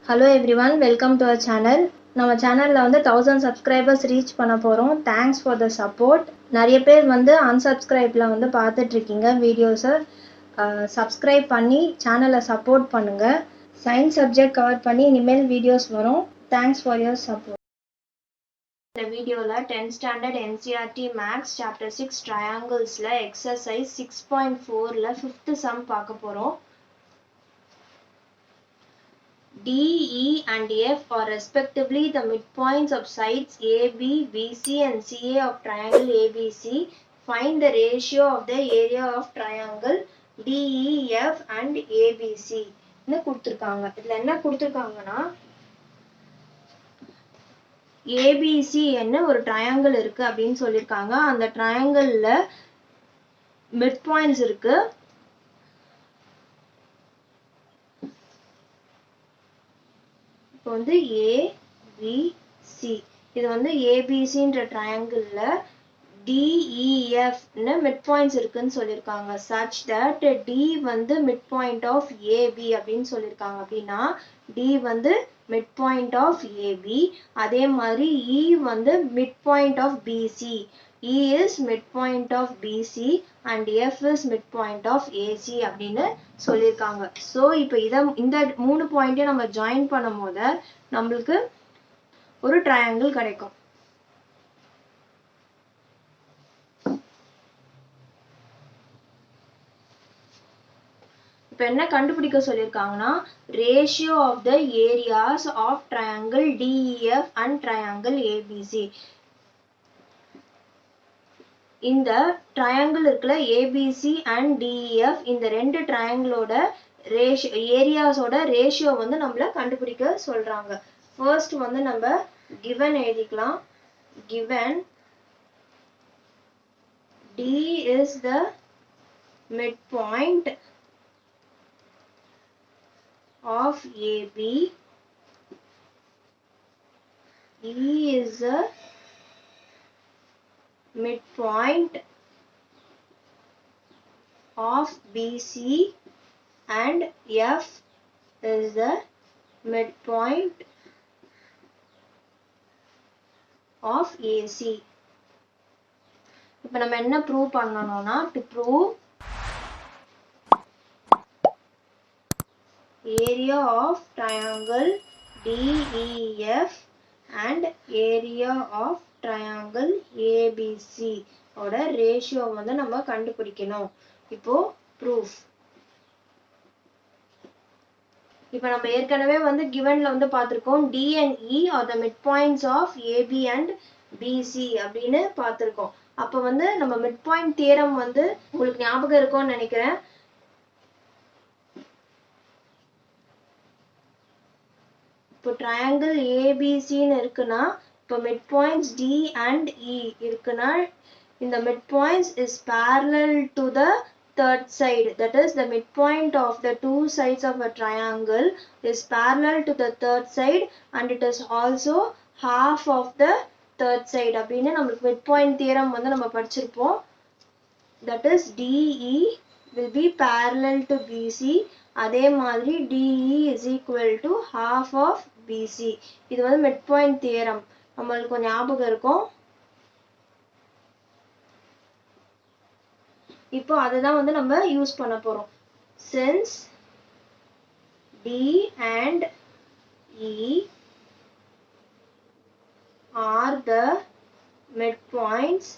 Hello everyone, welcome to our channel. நம்ம சேனல்ல வந்து 1000 subscribers ரீச் பண்ண போறோம். Thanks for the support. நிறைய பேர் வந்து unsubscribeல வந்து பார்த்துட்டு இருக்கீங்க வீடியோஸை. சப்ஸ்கிரைப் பண்ணி சேனலை சப்போர்ட் பண்ணுங்க. சயின்ஸ் சப்ஜெக்ட் கவர் பண்ணி இனிமேல் வீடியோஸ் வரும். Thanks for your support. இந்த வீடியோல 10th standard NCERT Maths chapter 6 trianglesல exercise 6.4ல 5th sum பார்க்க போறோம். D, E and F are respectively the midpoints of sides AB, BC and CA of triangle ABC. Find the ratio of the area of triangle DEF and ABC. என்ன கொடுத்திருக்காங்க? இதுல என்ன கொடுத்திருக்காங்கன்னா ABC என்ன ஒரு triangle இருக்கு அப்படின்னு சொல்லியிருக்காங்க. அந்த triangleல midpoints இருக்கு. இப்போ வந்து ABC இது வந்து ABCன்ற ட்ரையாங்கிள்ல DEF ன்னு மிட் பாயிண்ட்ஸ் இருக்குன்னு சொல்லியிருக்காங்க. such that D வந்து மிட் பாயிண்ட் ஆஃப் AB அப்படின்னு சொல்லியிருக்காங்க. அப்படின்னா D வந்து மிட் பாயிண்ட் ஆஃப் AB, அதே மாதிரி E வந்து midpoint of BC. E is midpoint of BC and F is midpoint of AC அப்படின்னு சொல்லியிருக்காங்க. ஸோ இப்போ இந்த 3 பாயிண்ட்டை நம்ம ஜாயின் பண்ணும் போது நம்மளுக்கு ஒரு ட்ரையாங்கிள் கிடைக்கும். இப்போ என்ன கண்டுபிடிக்க சொல்லியிருக்காங்கன்னா ratio of the areas of triangle DEF and triangle ABC. இந்த ட்ரையாங்கிள் இருக்குல்ல ABC அண்ட் DEF, இந்த ரெண்டு ட்ரையாங்கிளோட ஏரியாஸோட ரேஷியோ வந்து நம்மள கண்டுபிடிக்க சொல்றாங்க. ஃபர்ஸ்ட் வந்து நம்ம given எழுதிக்கலாம். given D is the midpoint of AB, E is the midpoint of BC and F is the midpoint of AC. இப்போ நம்ம என்ன ப்ரூவ் பண்ணணும்னா to prove area of triangle DEF and area of triangle ABC ஓட ratio வந்து நம்ம கண்டுபிடிக்கணும். இப்போ proof. இப்போ நம்ம ஏற்கனவே வந்து givenல வந்து பார்த்திருக்கோம் D and E are the midpoints of AB and BC அப்படின்னு பார்த்திருக்கோம். அப்போ வந்து நம்ம midpoint theorem வந்து உங்களுக்கு ஞாபகம் இருக்கும்னு நினைக்கிறேன். இப்போ triangle ABCன்னு இருக்குன்னா இப்போ midpoints D and E இருக்குன்னா இந்த midpoints is parallel to the third side, that is the midpoint of the two sides of a triangle is parallel to the third side and it is also half of the third side அப்படின்னு நம்மளுக்கு midpoint theorem வந்து நம்ம படிச்சிருப்போம். that is DE will be parallel to BC, அதே மாதிரி DE is equal to half of BC. இது வந்து midpoint theorem நம்மளுக்கு ஞாபகம் இருக்கும். இப்போ அதுதான் வந்து நம்ம யூஸ் பண்ண போறோம். since D and E are the midpoints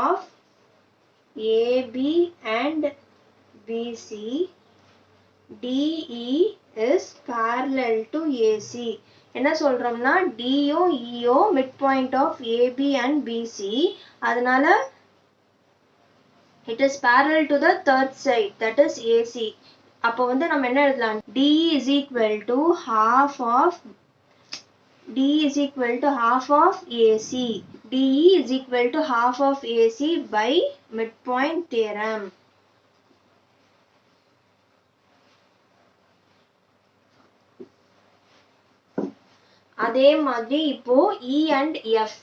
of AB and BC, DE is parallel to AC. என்ன சொல்றோம்னா DO EO midpoint of AB and BC, அதனால it is parallel to the third side, that is AC. அப்போ வந்து நம்ம என்ன எழுதலாம்? DE is equal to half of AC. DE is equal to half of AC by midpoint theorem. அதே மாதிரி இப்போ E and F.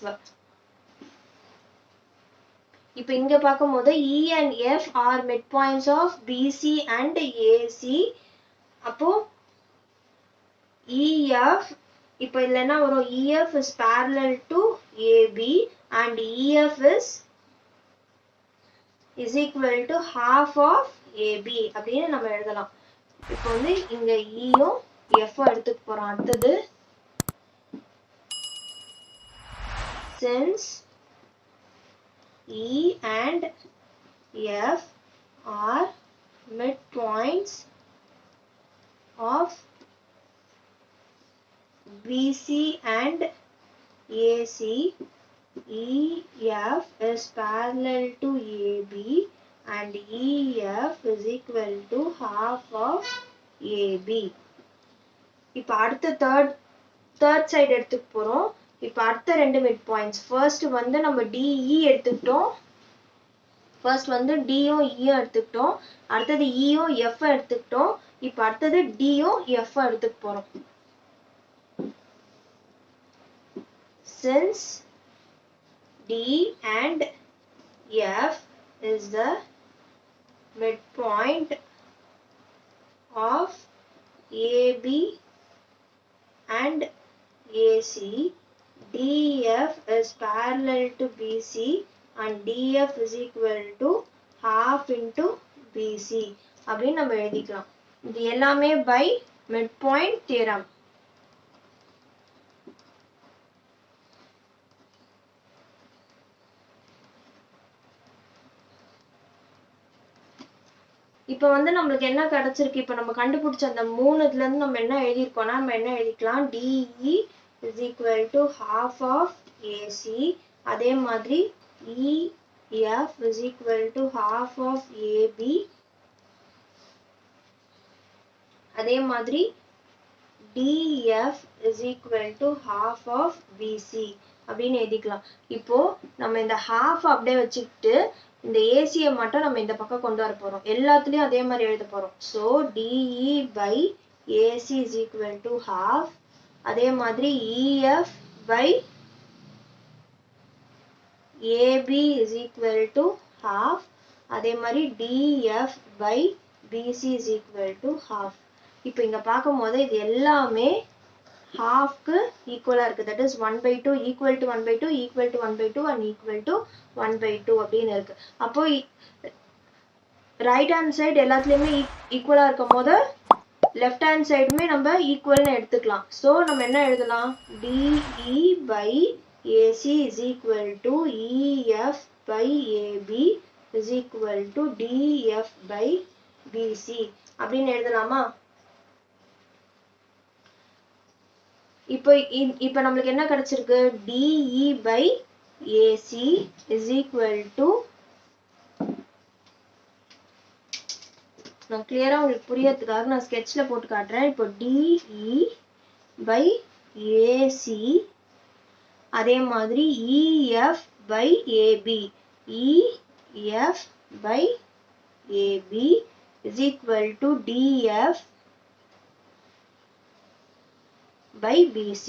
இப்போ இங்க பார்க்கும்போது E and F are midpoints of BC and AC. அப்போ EF இப்போ இதுல என்ன வரும் EF is parallel to AB and EF is equal to half of AB அப்படின்னு நம்ம எழுதலாம். இப்போ வந்து இங்க Eயும் F எடுத்துக்க போறோம். அடுத்தது since E and F are midpoints of BC and AC, EF is parallel to AB and EF is equal to half of AB. இப்போ அடுத்த third side எடுத்துக்க போறோம். இப்போ அடுத்த ரெண்டு மிட் பாயிண்ட்ஸ் ஃபர்ஸ்ட் வந்து நம்ம DE எடுத்துக்கிட்டோம். ஃபர்ஸ்ட் வந்து Dயும் Eயும் எடுத்துக்கிட்டோம். அடுத்தது Eயும் F எடுத்துக்கிட்டோம். இப்போ அடுத்தது Dயும் F எடுத்துக்க போறோம். Since D and F is the midpoint of AB and AC, DF is parallel to BC and DF is equal to half into BC அப்படின்னு நம்ம எழுதிக்கலாம். இது எல்லாமே by midpoint theorem. இப்போ வந்து நம்மளுக்கு என்ன கிடைச்சிருக்கு இப்போ நம்ம கண்டுபிடிச்ச அந்த மூணுல இருந்து நம்ம என்ன எழுதிருக்கோம்னா நம்ம என்ன எழுதிக்கலாம் DE is equal to half of AC அதே மாதிரி EF is equal to half of AB அதே மாதிரி DF is equal to half of BC அப்படின்னு எழுதிக்கலாம். இப்போ நம்ம இந்த half அப்படியே வச்சுக்கிட்டு இந்த AC மட்டும் நம்ம இந்த பக்கம் கொண்டு வர போறோம். எல்லாத்துலயும் அதே மாதிரி எழுத போறோம். So DE by AC is equal to half. அதே மாதிரி EF by AB is equal to half. அதே மாதிரி DF by BC is equal to half. இப்போ இங்க பார்க்கும்போது இது எல்லாமே halfக்கு ஈக்குவலா இருக்கு. That is 1/2 equal to 1/2 equal to 1/2 and equal to 1/2 அப்படின்னு இருக்கு. அப்போ ரைட் ஹேண்ட் சைடு எல்லாத்துலயுமே ஈக்குவலா இருக்கும் போது லெஃப்ட் ஹேண்ட் சைடுமே நம்ம ஈக்குவல்னு எடுத்துக்கலாம். ஸோ நம்ம என்ன எழுதலாம் DE by AC is equal to EF by AB is equal to DF by BC அப்படின்னு எழுதலாமா? இப்போ நம்மளுக்கு என்ன கிடைச்சிருக்கு DE by AC is equal to நான் கிளியரா உங்களுக்கு புரியறதுக்காக நான் ஸ்கெட்ச்ல போட்டு காட்டுறேன். இப்போ DE by AC அதே மாதிரி EF by AB EF by AB is equal to DF by BC.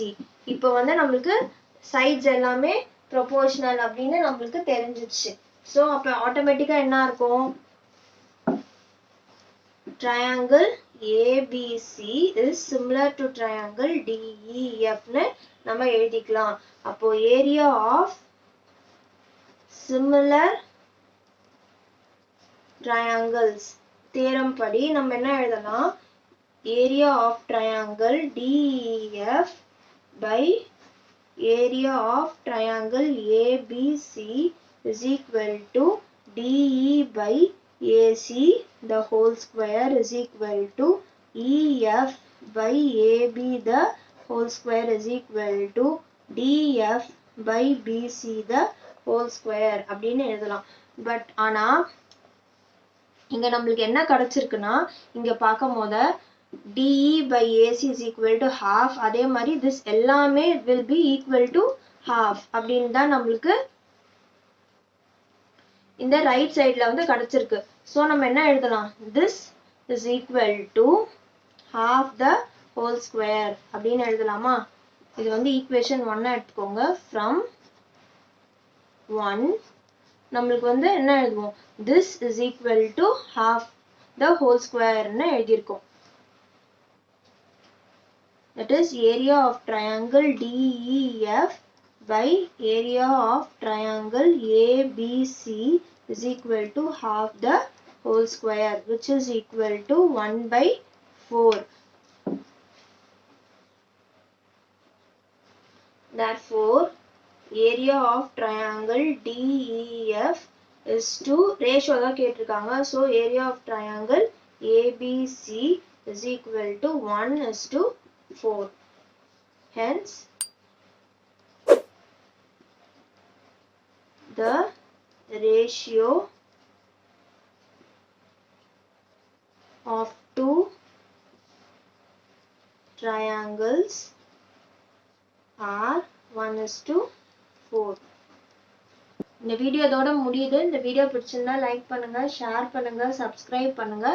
இப்போ வந்து நம்மளுக்கு சைட்ஸ் எல்லாமே ப்ரொபோர்ஷனல் அப்படின்னு நம்மளுக்கு தெரிஞ்சிச்சு. ஸோ அப்போ ஆட்டோமேட்டிக்கா என்ன இருக்கும் triangle ABC is similar to triangle DEF னு நம்ம எழுதிக்கலாம். அப்போ area of similar triangles theorem படி நம்ம என்ன எழுதலாம் area of triangle DEF by area of triangle ABC is equal to DE by AC the whole square is equal to EF by AB the whole square is equal to DF by BC the whole square அப்படின்னு எழுதலாம். But ஆனா இங்க நம்மளுக்கு என்ன கிடைச்சிருக்குன்னா இங்க பார்க்கும்போது DE by AC is equal to half அதே மாதிரி this எல்லாமே will be equal to half அப்படின்னு தான் நம்மளுக்கு இந்த ரைட் சைடுல வந்து கிடைச்சிருக்கு. ஸோ நம்ம என்ன எழுதலாம் this is equal to half the whole square அப்படின்னு எழுதலாமா? இது வந்து ஈக்குவேஷன் 1 எடுத்துக்கோங்க. from 1 நம்மளுக்கு வந்து என்ன எழுதுவோம் this is equal to half the whole square ன்னு எழுதியிருக்கோம். that is area of triangle DEF by area of triangle ABC is equal to half the whole square, which is equal to 1 by 4. Therefore, area of triangle DEF is to ratio தான் கேட்டிருக்காங்க. So area of triangle ABC is equal to 1:4. Hence, the ratio of two triangles are 1:4. இந்த video இதோட முடியுது. இந்த video பிடிச்சிருந்தா like பண்ணுங்க, share பண்ணுங்க, subscribe பண்ணுங்க.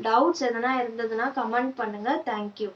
டவுட்ஸ் எதனா இருந்ததுன்னா கமெண்ட் பண்ணுங்க. தேங்க்யூ.